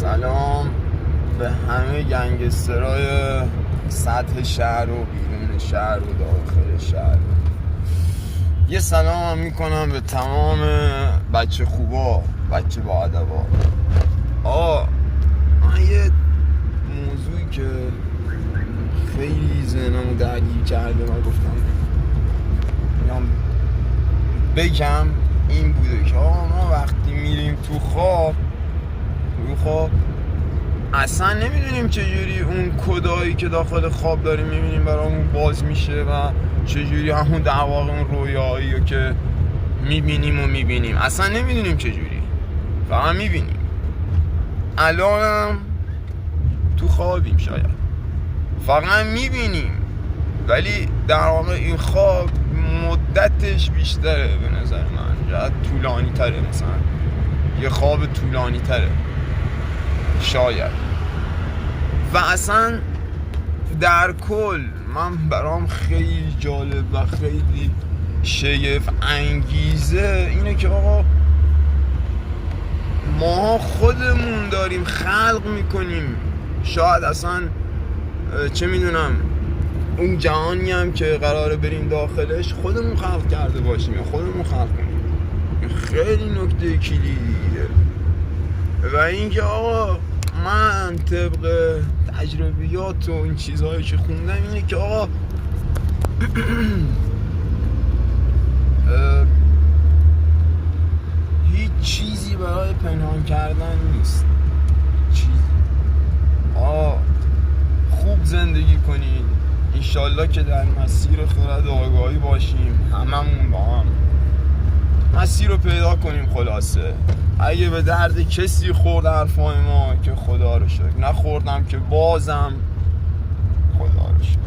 سلام به همه گنگسترهای سطح شهر و بیرون شهر و داخل شهر. یه سلام هم میکنم به تمام بچه خوبا، بچه با ادبا. من یه موضوعی که خیلی ذهنمو درگیر کرده و گفتم میام بگم این بوده که ما وقتی میریم تو خواب اصلا نمیدونیم چجوری اون کدایی که داخل خواب داریم میبینیم برامون باز میشه و چجوری همون در واقع اون رویایی رو که میبینیم اصلا نمیدونیم چجوری، فقط میبینیم. الانم تو خوابیم، شاید فقط میبینیم، ولی در واقع این خواب مدتش بیشتره به نظر من، شاید طولانی تره، مثلا یه خواب طولانی تره شاید. و اصلا در کل من برام خیلی جالب و خیلی شگفت انگیزه اینه که آقا ما خودمون داریم خلق میکنیم، شاید اصلا چه میدونم اون جهانی هم که قراره بریم داخلش خودمون خلق کرده باشیم یا خودمون خلق کنیم. خیلی نکته کلیدیه. و اینکه آقا من طبق تجربیات و این چیزهایی که خوندم اینه که آقا هیچ چیزی برای پنهان کردن نیست. چیزی خوب زندگی کنید، انشالله که در مسیر خرد و آگاهی باشیم، هممون با هم مسیر رو پیدا کنیم. خلاصه اگه به درد کسی خورد حرفای ما که خدا رو شکر، نخوردم که بازم خدا رو شکر.